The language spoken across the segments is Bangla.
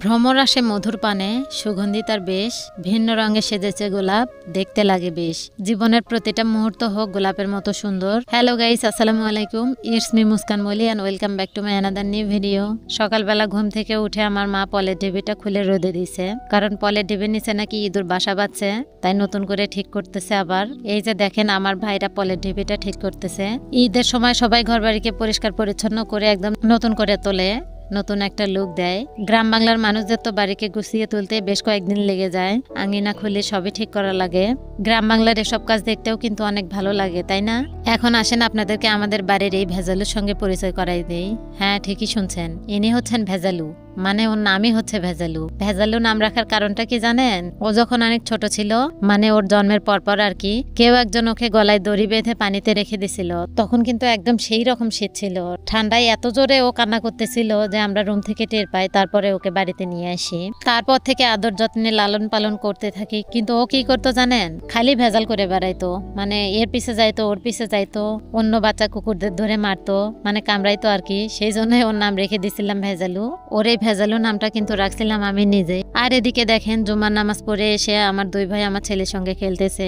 ভ্রমর আসে মধুর পানে, সুগন্ধি তার বেশ, ভিন্ন রঙে সেজেছে গোলাপ, দেখতে লাগে বেশ। জীবনের প্রতিটা মুহূর্ত হোক গোলাপের মতো সুন্দর। হ্যালো গাইস, আসসালামু আলাইকুম। It's me Muskan Moli and welcome back to my another new video. সকালবেলা ঘুম থেকে উঠে আমার মা পলের ঢিবিটা খুলে রোদে দিছে, কারণ পলের ঢিবির নিচে নাকি ইঁদুর বাসা বাঁধছে, তাই নতুন করে ঠিক করতেছে। আবার এই যে দেখেন আমার ভাইরা পলের ঢিবিটা ঠিক করতেছে। ঈদের সময় সবাই ঘরবাড়িকে পরিষ্কার পরিচ্ছন্ন করে একদম নতুন করে তোলে, নতুন একটা লুক দেয়। গ্রাম বাংলার মানুষদের তো বাড়িকে গুছিয়ে তুলতে বেশ কয়েকদিন লেগে যায়, আঙিনা খুলে সবই ঠিক করা লাগে। গ্রাম বাংলার এসব কাজ দেখতেও কিন্তু অনেক ভালো লাগে, তাই না? এখন আসেন আপনাদেরকে আমাদের বাড়ির এই ভেজালুর সঙ্গে পরিচয় করাই দেই। হ্যাঁ, ঠিকই শুনছেন, ইনি হচ্ছেন ভেজালু, মানে ওর নামই হচ্ছে ভেজালু। ভেজালু নাম রাখার কারণটা কি জানেন? ও যখন অনেক ছোট ছিল, মানে ওর জন্মের পরপর আর কি, কেউ একজন ওকে গলায় দড়ি বেঁধে পানিতে রেখে দিছিল। তখন কিন্তু একদম সেই রকম শীত ছিল, ঠান্ডায় এত জোরে ও কান্না করতেছিল যে আমরা রুম থেকে টের পাই। তারপরে ওকে বাড়িতে নিয়ে আসি, তারপর থেকে আদর যত্নে লালন পালন করতে থাকি। কিন্তু ও কি করতো জানেন? খালি ভেজাল করে বেড়াইতো, মানে এর পিছে যাইতো, ওর পিছে যাইতো, অন্য বাচ্চা কুকুরদের ধরে মারতো, মানে কামড়াইতো আর কি। সেই জন্যই ওর নাম রেখে দিছিলাম ভেজালু। ওর এই ভেজালু নামটা কিন্তু রাখছিলাম আমি নিজে। আর এদিকে দেখেন জুমার নামাজ পড়ে এসে আমার দুই ভাই আমার ছেলের সঙ্গে খেলতেছে।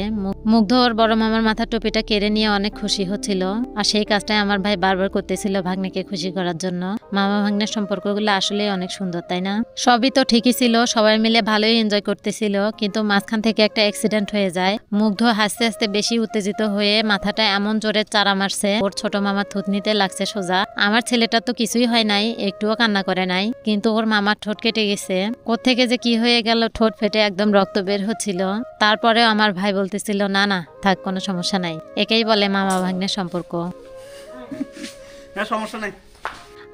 মুগ্ধ ওর বড় মামার মাথার টুপিটা কেড়ে নিয়ে অনেক খুশি হচ্ছিল, আর সেই কাজটাই আমার ভাই বারবার করতেছিল ভাগ্নেকে খুশি করার জন্য। মামা ভাগ্নের সম্পর্কগুলো আসলে অনেক সুন্দর, তাই না? সবই তো ঠিকই ছিল, সবাই মিলে ভালোই এনজয় করতেছিল, কিন্তু মাঝখান থেকে একটা অ্যাক্সিডেন্ট হয়ে যায়। মুগ্ধ হাসতে হাসতে বেশি উত্তেজিত হয়ে মাথাটা এমন জোরে চারা মারছে, ওর ছোট মামার থুতনিতে লাগছে সোজা। আমার ছেলেটা তো কিছুই হয় নাই, একটুও কান্না করে নাই, কিন্তু ওর মামার ঠোঁট কেটে গেছে। কোত্থেকে যে কি হয়ে গেল, ঠোঁট ফেটে একদম রক্ত বের হচ্ছিল। তারপরে আমার ভাই বলতেছিল না না থাক, কোনো সমস্যা নাই। একেই বলে মামা ভাগ্নের সম্পর্ক। সমস্যা নাই।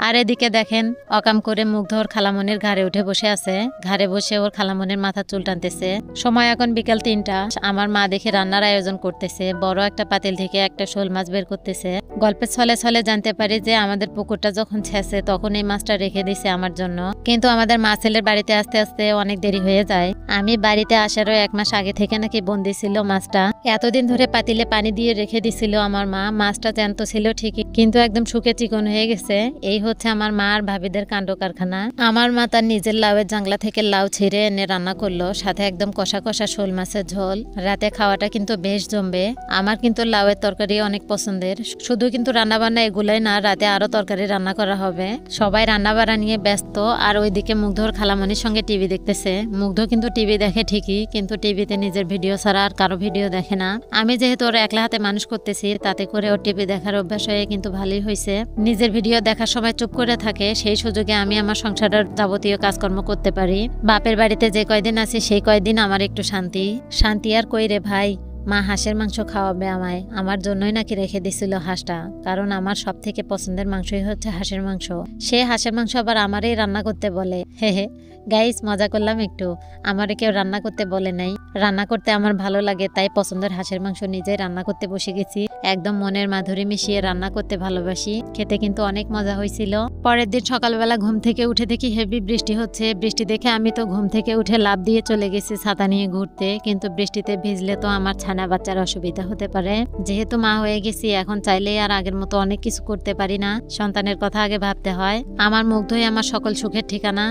আর এদিকে দেখেন অকাম করে মুগ্ধ ওর খালামনির ঘাড়ে উঠে বসে আছে। ঘাড়ে বসে ওর খালামনির মাথা চুল টানতেছে। সময় এখন বিকাল 3টা। আমার মা দেখে রান্নার আয়োজন করতেছে। বড় একটা পাতিল থেকে একটা শোল মাছ বের করতেছে। গল্পের ছলে ছলে জানতে পারি যে আমাদের পুকুরটা যখন ছেঁচে তখন এই মাছটা রেখে দিছে আমার জন্য, কিন্তু আমাদের মা ছেলের বাড়িতে আসতে আসতে অনেক দেরি হয়ে যায়। আমি বাড়িতে আসারও 1 মাস আগে থেকে নাকি বন্দি ছিল মাছটা। এতদিন ধরে পাতিলে পানি দিয়ে রেখে দিছিল আমার মা। মাছটা জ্যান্ত ছিল ঠিকই, কিন্তু একদম শুকে চিকন হয়ে গেছে। এই হচ্ছে আমার মা আর ভাবিদের কাণ্ড কারখানা। আমার মা তার নিজের লাউয়ের জাংলা থেকে লাউ ছিঁড়ে এনে রান্না করলো, সাথে একদম কষা কষা শোল মাছের ঝোল। রাতে খাওয়াটা কিন্তু বেশ জমবে। আমার কিন্তু লাউয়ের তরকারি অনেক পছন্দের। শুধু কিন্তু রান্না বান্না এগুলোই না, রাতে আরো তরকারি রান্না করা হবে। সবাই রান্না বান্না নিয়ে ব্যস্ত, আর ওইদিকে মুগ্ধর খালামনির সঙ্গে টিভি দেখতেছে। মুগ্ধ কিন্তু টিভি দেখে ঠিকই, কিন্তু টিভিতে নিজের ভিডিও ছাড়া আর কারো ভিডিও দেখে না। আমি যেহেতু ওর একলা হাতে মানুষ করতেছি, তাতে করে ওর টিভি দেখার অভ্যাস হয়ে কিন্তু ভালোই হয়েছে। নিজের ভিডিও দেখার সময় চুপ করে থাকে, সেই সুযোগে আমি আমার সংসারের যাবতীয় কাজকর্ম করতে পারি। বাপের বাড়িতে যে কয়দিন আছি সেই কয়দিন আমার একটু শান্তি আর কই রে ভাই। মা হাঁসের মাংস খাওয়াবে আমায়, আমার জন্যই নাকি রেখে দিছিল হাঁসটা, কারণ আমার সব থেকে পছন্দের মাংসই হচ্ছে হাঁসের মাংস। সে হাঁসের মাংস আবার আমারই রান্না করতে বলে। হে হে গাইস, মজা করলাম একটু। আমারে কেউ রান্না করতে বলে নাই, রান্না করতে আমার ভালো লাগে, তাই পছন্দের হাঁসের মাংস নিজেই রান্না করতে বসে গেছি। একদম মনের মাধুরী মিশিয়ে রান্না করতে ভালোবাসি। খেতে কিন্তু অনেক মজা হয়েছিল। পরের দিন সকালবেলা ঘুম থেকে উঠে দেখি হেভি বৃষ্টি হচ্ছে। বৃষ্টি দেখে আমি তো ঘুম থেকে উঠে লাফ দিয়ে চলে গেছি ছাতা নিয়ে ঘুরতে, কিন্তু বৃষ্টিতে ভিজলে তো আমার ছানা বাচ্চার অসুবিধা হতে পারে। যেহেতু মা হয়ে গেছি, এখন চাইলেই আর আগের মতো অনেক কিছু করতে পারি না। সন্তানের কথা আগে ভাবতে হয়। আমার মুগ্ধই আমার সকল সুখের ঠিকানা।